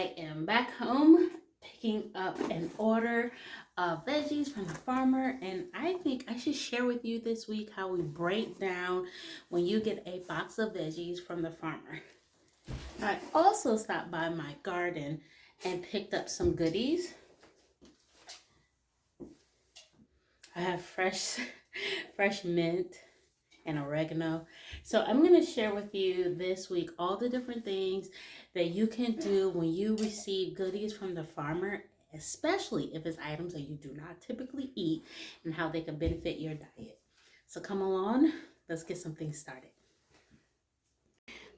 I am back home picking up an order of veggies from the farmer, and I think I should share with you this week how we break down when you get a box of veggies from the farmer. I also stopped by my garden and picked up some goodies. I have fresh mint and oregano. So I'm going to share with you this week all the different things that you can do when you receive goodies from the farmer, especially if it's items that you do not typically eat, and how they can benefit your diet. So come along, let's get some things started.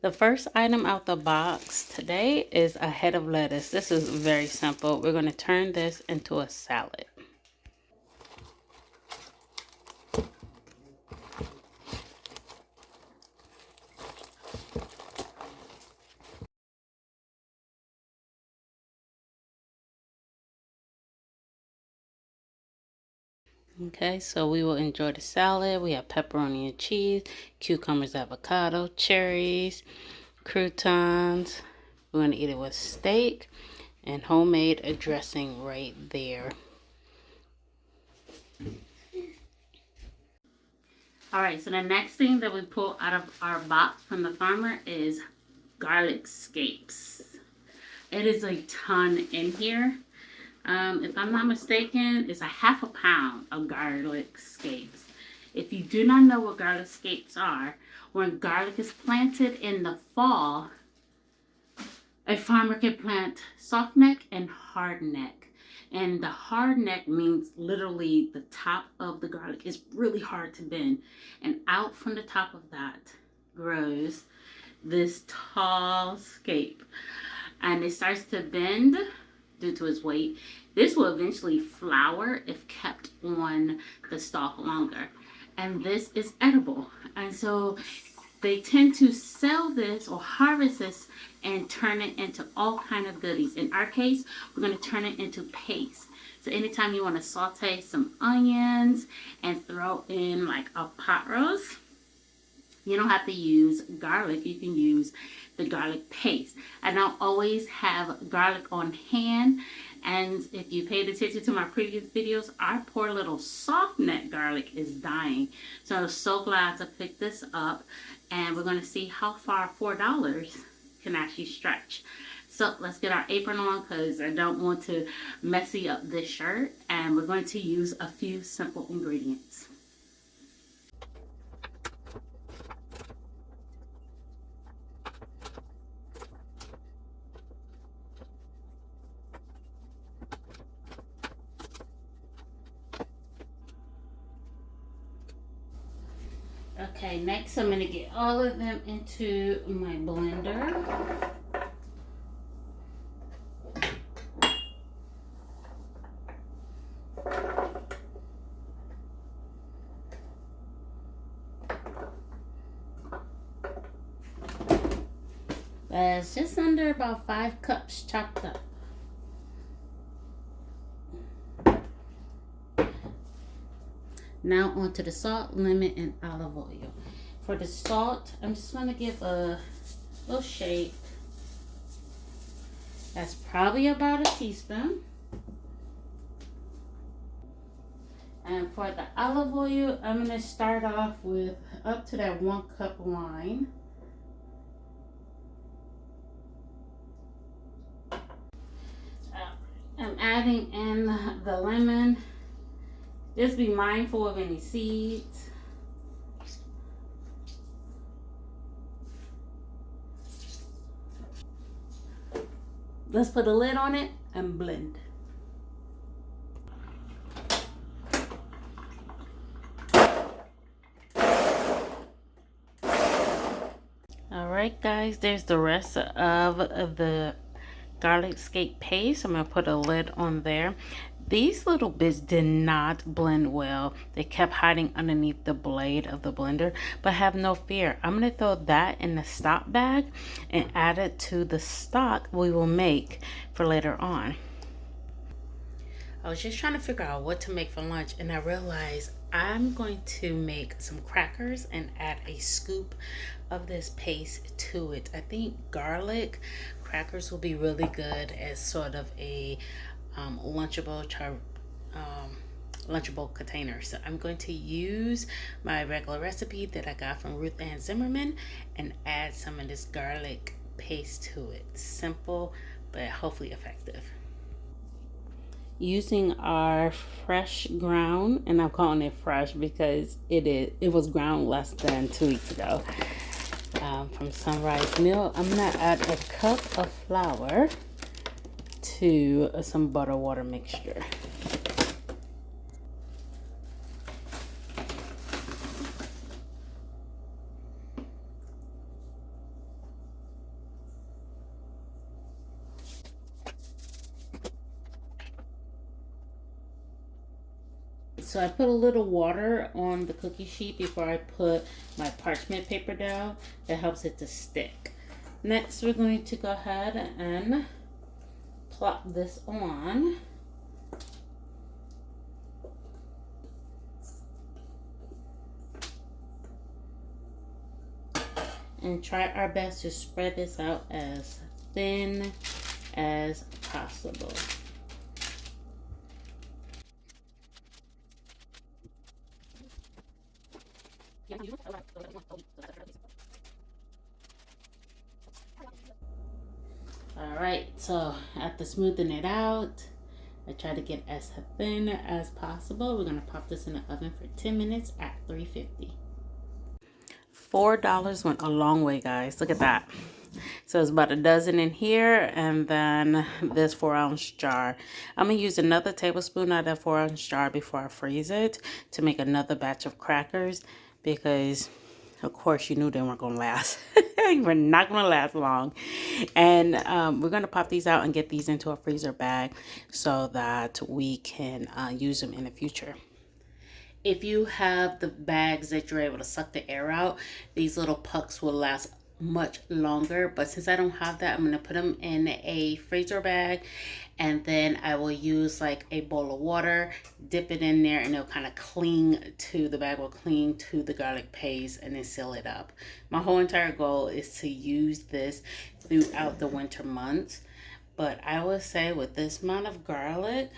The first item out the box today is a head of lettuce. This is very simple. We're going to turn this into a salad. Okay, so we will enjoy the salad. We have pepperoni and cheese, cucumbers, avocado, cherries, croutons. We're going to eat it with steak and homemade dressing right there. All right, so the next thing that we pull out of our box from the farmer is garlic scapes. It is a ton in here. If I'm not mistaken, it's a half a pound of garlic scapes. If you do not know what garlic scapes are, when garlic is planted in the fall, a farmer can plant soft neck and hard neck. And the hard neck means literally the top of the garlic is really hard to bend. And out from the top of that grows this tall scape. And it starts to bend due to its weight. This will eventually flower if kept on the stalk longer. And this is edible. And so they tend to sell this or harvest this and turn it into all kind of goodies. In our case, we're going to turn it into paste. So anytime you want to saute some onions and throw in like a pot roast, you don't have to use garlic. You can use the garlic paste. And I'll always have garlic on hand. And if you paid attention to my previous videos, our poor little soft neck garlic is dying. So I'm so glad to pick this up. And we're going to see how far $4 can actually stretch. So let's get our apron on because I don't want to messy up this shirt. And we're going to use a few simple ingredients. Okay, next I'm going to get all of them into my blender. That's just under about 5 cups chopped up. Now onto the salt, lemon, and olive oil. For the salt, I'm just going to give a little shake. That's probably about a teaspoon. And for the olive oil, I'm going to start off with up to that 1 cup line. I'm adding in the lemon. Just be mindful of any seeds. Let's put a lid on it and blend. All right, guys, there's the rest of the garlic scape paste. I'm going to put a lid on there. These little bits did not blend well. They kept hiding underneath the blade of the blender, but have no fear. I'm going to throw that in the stock bag and add it to the stock we will make for later on. I was just trying to figure out what to make for lunch, and I realized I'm going to make some crackers and add a scoop of this paste to it. I think garlic crackers will be really good as sort of a lunchable lunchable container. So I'm going to use my regular recipe that I got from Ruth Ann Zimmerman and add some of this garlic paste to it. Simple, but hopefully effective. Using our fresh ground, and I'm calling it fresh because it was ground less than 2 weeks ago, from Sunrise Mill. I'm gonna add a cup of flour to some butter water mixture. So I put a little water on the cookie sheet before I put my parchment paper down. That helps it to stick. Next, we're going to go ahead and plop this on. And try our best to spread this out as thin as possible. Alright, so after smoothing it out, I try to get as thin as possible. We're going to pop this in the oven for 10 minutes at 350. $4 went a long way, guys. Look at that. So it's about a dozen in here, and then this 4-ounce jar. I'm going to use another tablespoon out of that 4-ounce jar before I freeze it to make another batch of crackers, because of course you knew they weren't going to last. We're not going to last long. And we're going to pop these out and get these into a freezer bag so that we can use them in the future. If you have the bags that you're able to suck the air out, these little pucks will last much longer. But since I don't have that, I'm going to put them in a freezer bag, and then I will use like a bowl of water, dip it in there, and it'll kind of cling to the bag, will cling to the garlic paste, and then seal it up. My whole entire goal is to use this throughout the winter months. But I would say with this amount of garlic,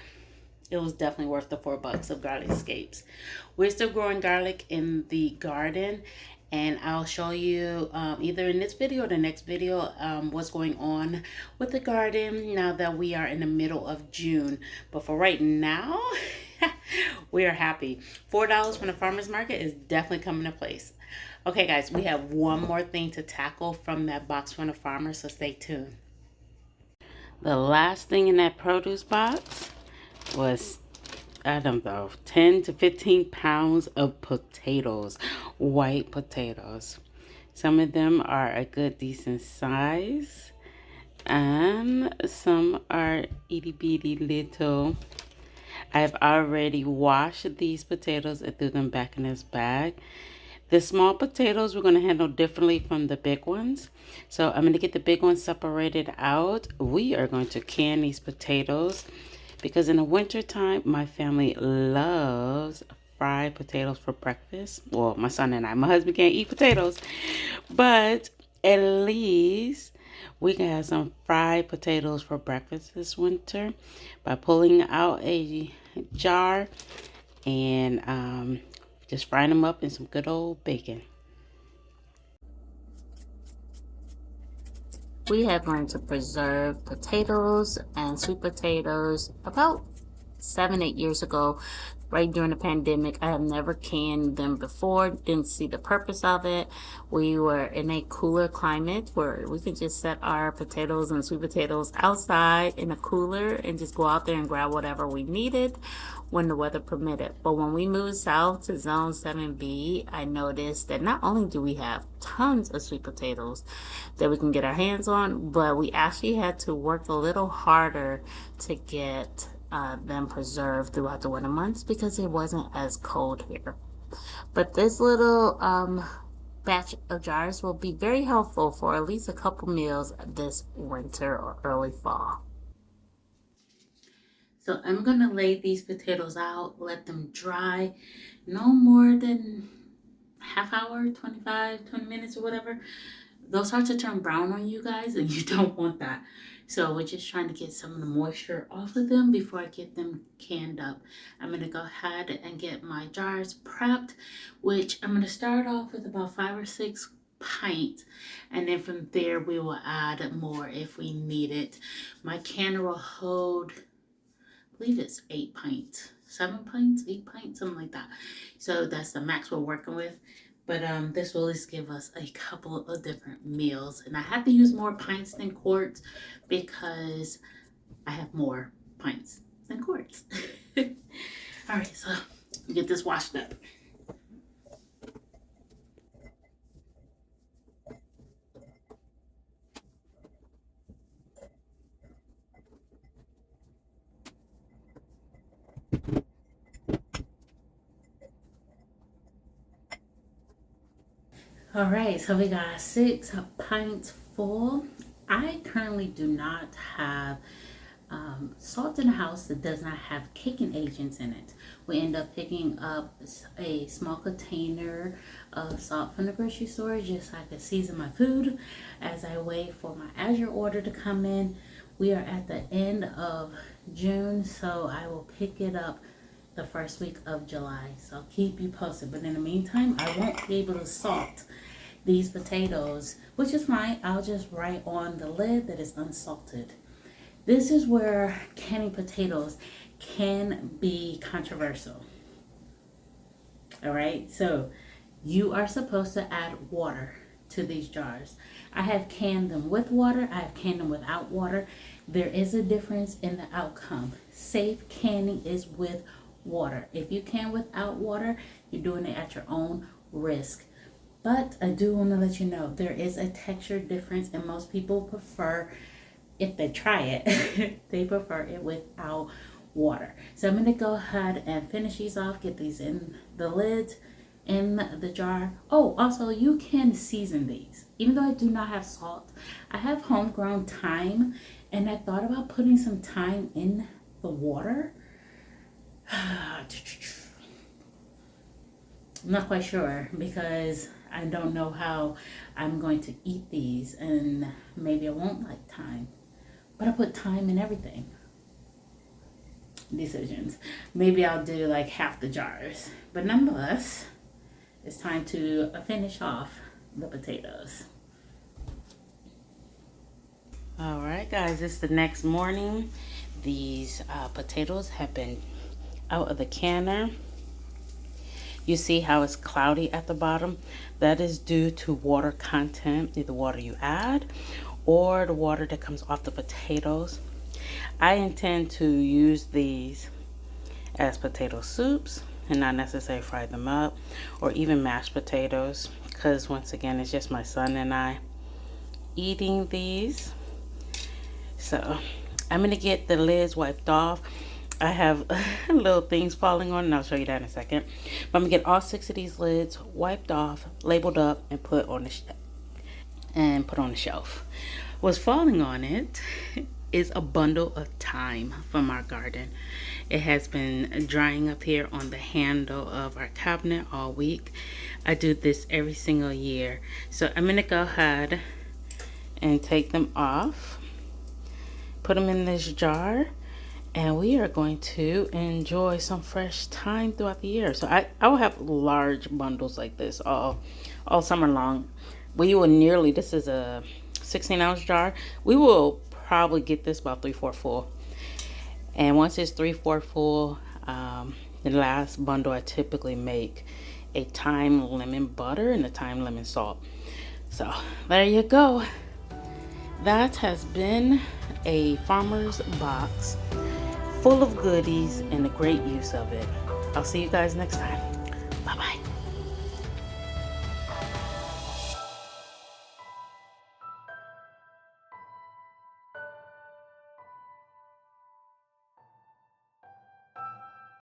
it was definitely worth the $4 of garlic scapes. We're still growing garlic in the garden, and I'll show you either in this video or the next video what's going on with the garden now that we are in the middle of June. But for right now, we are happy. $4 from the farmer's market is definitely coming to place. Okay, guys, we have one more thing to tackle from that box from the farmer, so stay tuned. The last thing in that produce box was, I don't know, 10 to 15 pounds of potatoes, white potatoes. Some of them are a good decent size, and some are itty bitty little. I've already washed these potatoes and threw them back in this bag. The small potatoes we're going to handle differently from the big ones. So I'm going to get the big ones separated out. We are going to can these potatoes, because in the winter time, my family loves fried potatoes for breakfast. Well, my son and I. My husband can't eat potatoes, but at least we can have some fried potatoes for breakfast this winter by pulling out a jar and just frying them up in some good old bacon. We have learned to preserve potatoes and sweet potatoes about 7-8 years ago, right during the pandemic. I have never canned them before, didn't see the purpose of it. We were in a cooler climate where we could just set our potatoes and sweet potatoes outside in a cooler and just go out there and grab whatever we needed when the weather permitted. But when we moved south to zone 7B, I noticed that not only do we have tons of sweet potatoes that we can get our hands on, but we actually had to work a little harder to get them preserved throughout the winter months because it wasn't as cold here. But this little batch of jars will be very helpful for at least a couple meals this winter or early fall. So I'm gonna lay these potatoes out, let them dry, no more than half hour, 20 minutes or whatever. They'll start to turn brown on you guys, and you don't want that. So we're just trying to get some of the moisture off of them before I get them canned up. I'm gonna go ahead and get my jars prepped, which I'm gonna start off with about 5 or 6 pints, and then from there we will add more if we need it. My canner will hold, I believe it's 8 pints, 7 pints, 8 pints, something like that. So that's the max we're working with. But this will at least give us a couple of different meals. And I have to use more pints than quarts because I have more pints than quarts. All right, so get this washed up. All right, so we got 6 pints full. I currently do not have salt in the house that does not have cooking agents in it. We end up picking up a small container of salt from the grocery store just so I can season my food as I wait for my Azure order to come in. We are at the end of June, so I will pick it up the first week of July. So I'll keep you posted. But in the meantime, I won't be able to salt these potatoes, which is fine. I'll just write on the lid that it's unsalted. This is where canning potatoes can be controversial. All right, so you are supposed to add water to these jars. I have canned them with water. I have canned them without water. There is a difference in the outcome. Safe canning is with water. If you can without water, you're doing it at your own risk. But I do want to let you know there is a texture difference, and most people prefer, if they try it, they prefer it without water. So I'm going to go ahead and finish these off, get these in the lids, in the jar. Oh, also you can season these. Even though I do not have salt, I have homegrown thyme, and I thought about putting some thyme in the water. I'm not quite sure because I don't know how I'm going to eat these, and maybe I won't like thyme. But I put thyme in everything. Decisions. Maybe I'll do like half the jars. But nonetheless, it's time to finish off the potatoes. All right, guys, it's the next morning. These potatoes have been out of the canner. You see how it's cloudy at the bottom? That is due to water content, either water you add or the water that comes off the potatoes. I intend to use these as potato soups and not necessarily fry them up or even mashed potatoes, because once again, it's just my son and I eating these. So I'm gonna get the lids wiped off. I have little things falling on, and I'll show you that in a second. But I'm gonna get all 6 of these lids wiped off, labeled up, and put on the shelf. What's falling on it is a bundle of thyme from our garden. It has been drying up here on the handle of our cabinet all week. I do this every single year. So I'm gonna go ahead and take them off, put them in this jar, and we are going to enjoy some fresh thyme throughout the year. So I will have large bundles like this all summer long. This is a 16-ounce jar. We will probably get this about 3/4 full. And once it's 3/4 full, the last bundle I typically make a thyme lemon butter and a thyme lemon salt. So there you go. That has been a farmer's box full of goodies and a great use of it. I'll see you guys next time. Bye-bye.